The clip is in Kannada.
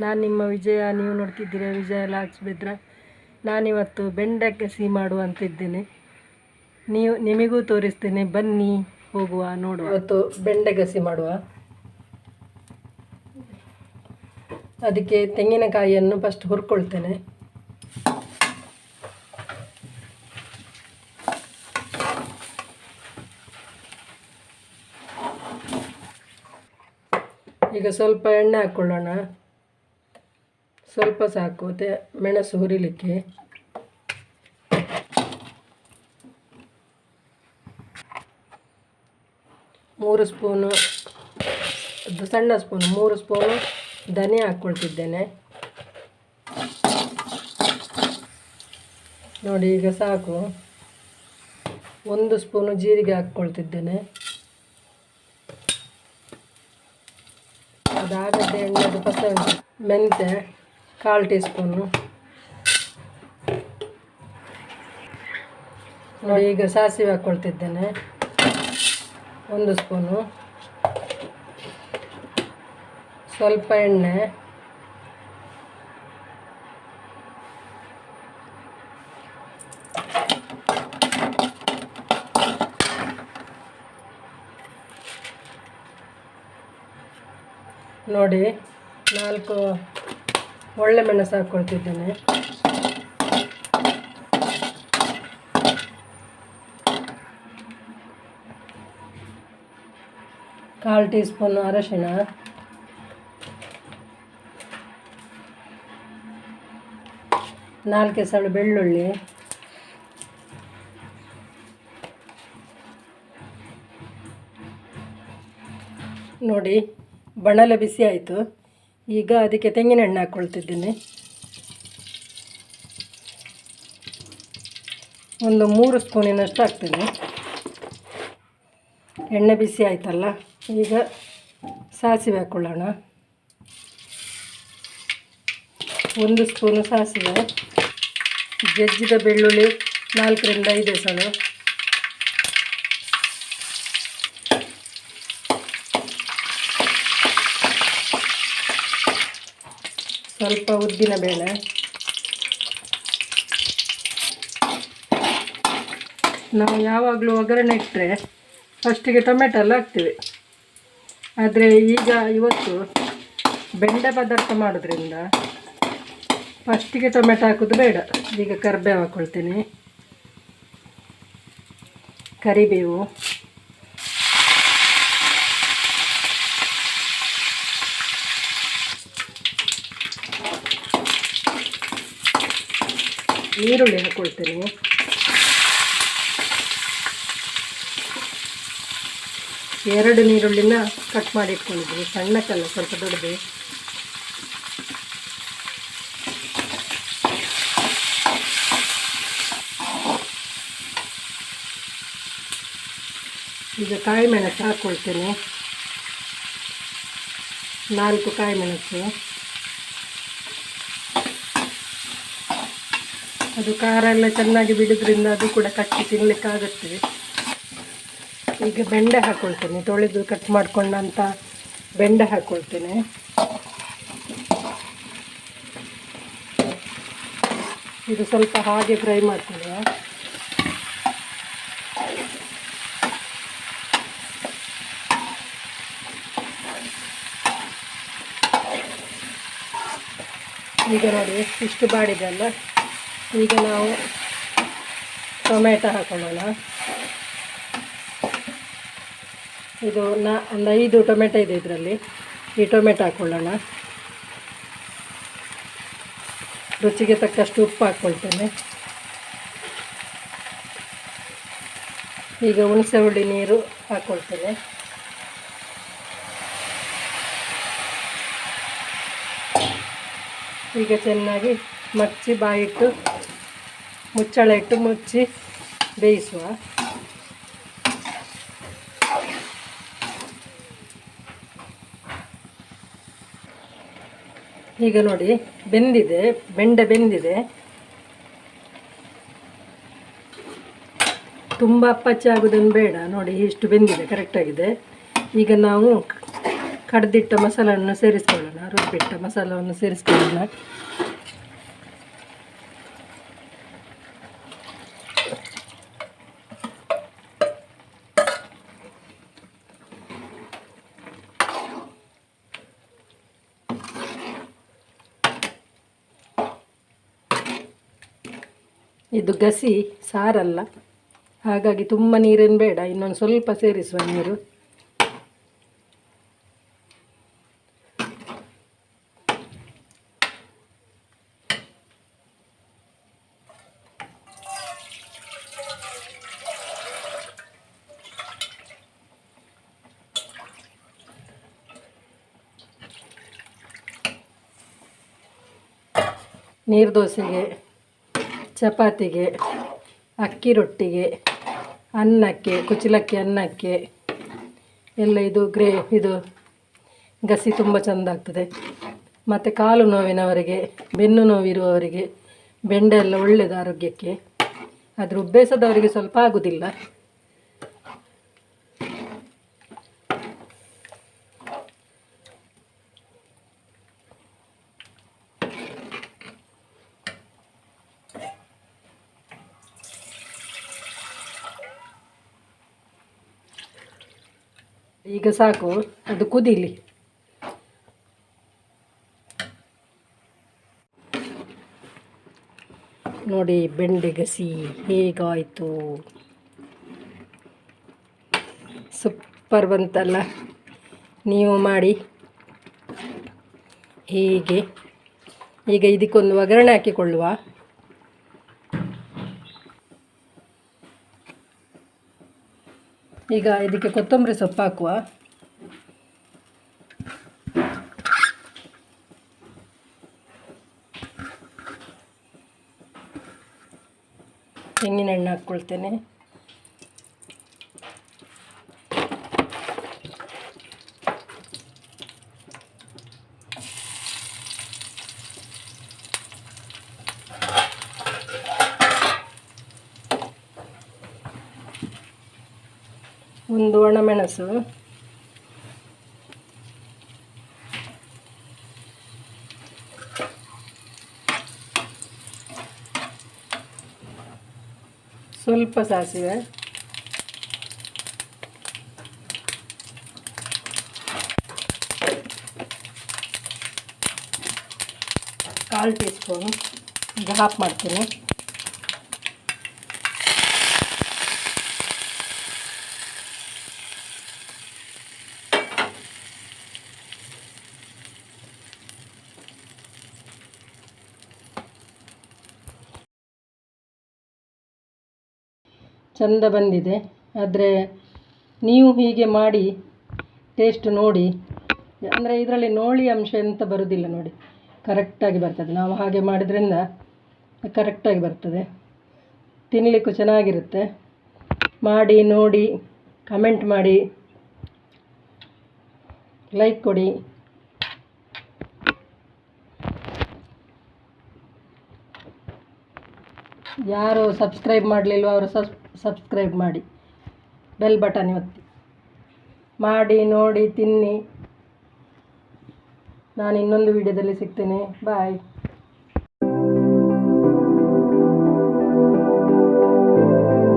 ನಾನು ನಿಮ್ಮ ವಿಜಯ, ನೀವು ನೋಡ್ತಿದ್ದೀರಾ ವಿಜಯ ಲಾಗ್ಸ್ ಬೆದ್ರ. ನಾನಿವತ್ತು ಬೆಂಡೆಕಾಯಿ ಮಾಡುವಂತಿದ್ದೇನೆ. ನಿಮಗೂ ತೋರಿಸ್ತೇನೆ, ಬನ್ನಿ ಹೋಗುವ ನೋಡುವ. ಇವತ್ತು ಬೆಂಡೆಕಾಯಿ ಮಾಡುವ. ಅದಕ್ಕೆ ತೆಂಗಿನಕಾಯಿಯನ್ನು ಫಸ್ಟ್ ಹುರ್ಕೊಳ್ತೇನೆ. ಈಗ ಸ್ವಲ್ಪ ಎಣ್ಣೆ ಹಾಕ್ಕೊಳ್ಳೋಣ. ಸ್ವಲ್ಪ ಸಾಕು ಮೆಣಸು ಹುರಿಲಿಕ್ಕೆ. ಮೂರು ಸ್ಪೂನು ಸಣ್ಣ ಸ್ಪೂನು 3 ಸ್ಪೂನು ಧನಿಯಾ ಹಾಕ್ಕೊಳ್ತಿದ್ದೇನೆ. ನೋಡಿ ಈಗ ಸಾಕು. 1 ಸ್ಪೂನು ಜೀರಿಗೆ ಹಾಕ್ಕೊಳ್ತಿದ್ದೇನೆ. ಅದಾಗದೆ ಎಣ್ಣೆದು ಪಸ ಉಂಟು. ಮೆಂತ್ಯ 1/4 ಟೀ ಸ್ಪೂನು. ನೋಡಿ ಈಗ ಸಾಸಿವೆ ಹಾಕ್ಕೊಳ್ತಿದ್ದೇನೆ 1 ಸ್ಪೂನು. ಸ್ವಲ್ಪ ಎಣ್ಣೆ, ನೋಡಿ 4 ಒಳ್ಳೆ ಮೆಣಸು ಹಾಕ್ಕೊಳ್ತಿದ್ದೇನೆ. ಕಾಲು ಟೀ ಸ್ಪೂನು ಅರಶಿಣ, 4 ಎಸಳು ಬೆಳ್ಳುಳ್ಳಿ, ನೋಡಿ ಬಣಲೆ ಬಿಸಿ ಆಯಿತು. ಈಗ ಅದಕ್ಕೆ ತೆಂಗಿನ ಎಣ್ಣೆ ಹಾಕ್ಕೊಳ್ತಿದ್ದೀನಿ. ಒಂದು 3 ಸ್ಪೂನಿನಷ್ಟು ಹಾಕ್ತೇನೆ. ಎಣ್ಣೆ ಬಿಸಿ ಆಯ್ತಲ್ಲ, ಈಗ ಸಾಸಿವೆ ಹಾಕ್ಕೊಳ್ಳೋಣ. 1 ಸ್ಪೂನು ಸಾಸಿವೆ, ಜಜ್ಜಿದ ಬೆಳ್ಳುಳ್ಳಿ 4 ರಿಂದ 5 ಎಸಳು, ಸ್ವಲ್ಪ ಉದ್ದಿನ ಬೇಳೆ, ನಾವು ಯಾವಾಗಲೂ ಒಗ್ಗರಣೆ ಇಟ್ಟರೆ ಫಸ್ಟಿಗೆ ಟೊಮೆಟೊ ಎಲ್ಲ ಹಾಕ್ತೀವಿ. ಆದರೆ ಇವತ್ತು ಬೆಂಡೆ ಪದಾರ್ಥ ಮಾಡೋದ್ರಿಂದ ಫಸ್ಟಿಗೆ ಟೊಮೆಟೊ ಹಾಕೋದು ಬೇಡ. ಈಗ ಕರಿಬೇವು ಹಾಕ್ಕೊಳ್ತೀನಿ, ಕರಿಬೇವು, ಈರುಳ್ಳಿ ಹಾಕ್ಕೊಳ್ತೀನಿ. ಎರಡು ಈರುಳ್ಳಿನ ಕಟ್ ಮಾಡಿ ಇಟ್ಕೊಂಡಿದ್ದೀನಿ, ಸಣ್ಣಕ್ಕಲ್ಲ, ಸ್ವಲ್ಪ ದೊಡ್ಡದು. ಈಗ ಕಾಯಿ ಮೆಣಸು ಹಾಕ್ಕೊಳ್ತೇನೆ, 4 ಕಾಯಿ ಮೆಣಸು. ಅದು ಖಾರ ಎಲ್ಲ ಚೆನ್ನಾಗಿ ಬಿಡೋದ್ರಿಂದ ಅದು ಕೂಡ ಕಟ್ಟಿ ತಿನ್ನಲಿಕ್ಕಾಗುತ್ತೆ. ಈಗ ಬೆಂಡೆ ಹಾಕ್ಕೊಳ್ತೇನೆ, ತೊಳೆದು ಕಟ್ ಮಾಡ್ಕೊಂಡಂಥ ಬೆಂಡೆ ಹಾಕ್ಕೊಳ್ತೇನೆ. ಇದು ಸ್ವಲ್ಪ ಹಾಗೆ ಫ್ರೈ ಮಾಡ್ತೇನೆ. ಈಗ ನೋಡಿ ಇಷ್ಟು ಬಾಡಿದೆಲ್ಲ. ಈಗ ನಾವು ಟೊಮೆಟೊ ಹಾಕೊಳ್ಳೋಣ. ಇದು ಒಂದು 5 ಟೊಮೆಟೊ ಇದೆ ಇದರಲ್ಲಿ. ಈ ಟೊಮೆಟೊ ಹಾಕ್ಕೊಳ್ಳೋಣ. ರುಚಿಗೆ ತಕ್ಕಷ್ಟು ಉಪ್ಪು ಹಾಕ್ಕೊಳ್ತೇನೆ. ಈಗ ಹುಣಸೆ ಹುಳಿ ನೀರು ಹಾಕ್ಕೊಳ್ತೇನೆ. ಈಗ ಚೆನ್ನಾಗಿ ಮಚ್ಚಿ ಬಾಯಿಟ್ಟು ಮುಚ್ಚಳ ಇಟ್ಟು ಮುಚ್ಚಿ ಬೇಯಿಸುವ. ಈಗ ನೋಡಿ ಬೆಂದಿದೆ, ಬೆಂಡೆ ಬೆಂದಿದೆ. ತುಂಬ ಅಪ್ಪಚ್ಚಿ ಆಗೋದನ್ನು ಬೇಡ. ನೋಡಿ ಇಷ್ಟು ಬೆಂದಿದೆ, ಕರೆಕ್ಟಾಗಿದೆ. ಈಗ ನಾವು ಕಡ್ದಿಟ್ಟ ಮಸಾಲವನ್ನು ಸೇರಿಸ್ಕೊಳ್ಳೋಣ, ರುಬ್ಬಿಟ್ಟ ಮಸಾಲವನ್ನು ಸೇರಿಸ್ಕೊಳ್ಳೋಣ. ಇದು ಗಸಿ ಸಾರಲ್ಲ, ಹಾಗಾಗಿ ತುಂಬ ನೀರೇನು ಬೇಡ, ಇನ್ನೊಂದು ಸ್ವಲ್ಪ ಸೇರಿಸುವ ನೀರು. ನೀರು ದೋಸೆಗೆ, ಚಪಾತಿಗೆ, ಅಕ್ಕಿ ರೊಟ್ಟಿಗೆ, ಅನ್ನಕ್ಕೆ, ಕುಚ್ಚಲಕ್ಕಿ ಅನ್ನಕ್ಕೆ ಎಲ್ಲ ಇದು ಗಸಿ ತುಂಬ ಚೆಂದ ಆಗ್ತದೆ. ಮತ್ತು ಕಾಲು ನೋವಿನವರಿಗೆ, ಬೆನ್ನು ನೋವಿರುವವರಿಗೆ ಬೆಂಡೆ ಎಲ್ಲ ಒಳ್ಳೆಯದು ಆರೋಗ್ಯಕ್ಕೆ. ಆದರೆ ಉಬ್ಬೇಸದವರಿಗೆ ಸ್ವಲ್ಪ ಆಗೋದಿಲ್ಲ. ಈಗ ಸಾಕು, ಅದು ಕುದೀಲಿ. ನೋಡಿ ಬೆಂಡೆ ಗಸಿ ಹೇಗಾಯಿತು, ಸೂಪರ್ ಬಂತಲ್ಲ. ನೀವು ಮಾಡಿ ಹೀಗೆ. ಈಗ ಇದಕ್ಕೊಂದು ಒಗ್ಗರಣೆ ಹಾಕಿಕೊಳ್ಳುವ. ಈಗ ಇದಕ್ಕೆ ಕೊತ್ತಂಬರಿ ಸೊಪ್ಪು ಹಾಕುವ. ತೆಂಗಿನ ಎಣ್ಣೆ ಹಾಕ್ಕೊಳ್ತೇನೆ. ಒಂದು ಒಣಮೆಣಸು, ಸ್ವಲ್ಪ ಸಾಸಿವೆ, ಕಾಲು ಟೀ ಸ್ಪೂನ್, ಈಗ ಹಾಫ್ ಮಾಡ್ತೀನಿ. ಚೆಂದ ಬಂದಿದೆ. ಆದರೆ ನೀವು ಹೀಗೆ ಮಾಡಿ ಟೇಸ್ಟ್ ನೋಡಿ. ಅಂದರೆ ಇದರಲ್ಲಿ ನೋಳಿ ಅಂಶ ಎಂತ ಬರೋದಿಲ್ಲ ನೋಡಿ, ಕರೆಕ್ಟಾಗಿ ಬರ್ತದೆ. ನಾವು ಹಾಗೆ ಮಾಡಿದ್ರಿಂದ ಕರೆಕ್ಟಾಗಿ ಬರ್ತದೆ, ತಿನ್ನಲಿಕ್ಕೂ ಚೆನ್ನಾಗಿರುತ್ತೆ. ಮಾಡಿ ನೋಡಿ, ಕಮೆಂಟ್ ಮಾಡಿ, ಲೈಕ್ ಕೊಡಿ. ಯಾರು ಸಬ್ಸ್ಕ್ರೈಬ್ ಮಾಡಲಿಲ್ವೋ ಅವರು ಸಬ್ಸ್ಕ್ರೈಬ್ ಮಾಡಿ, ಬೆಲ್ ಬಟನ್ ಒತ್ತಿ. ಮಾಡಿ ನೋಡಿ ತಿನ್ನಿ. ನಾನು ಇನ್ನೊಂದು ವಿಡಿಯೋದಲ್ಲಿ ಸಿಗ್ತೇನೆ. ಬಾಯ್.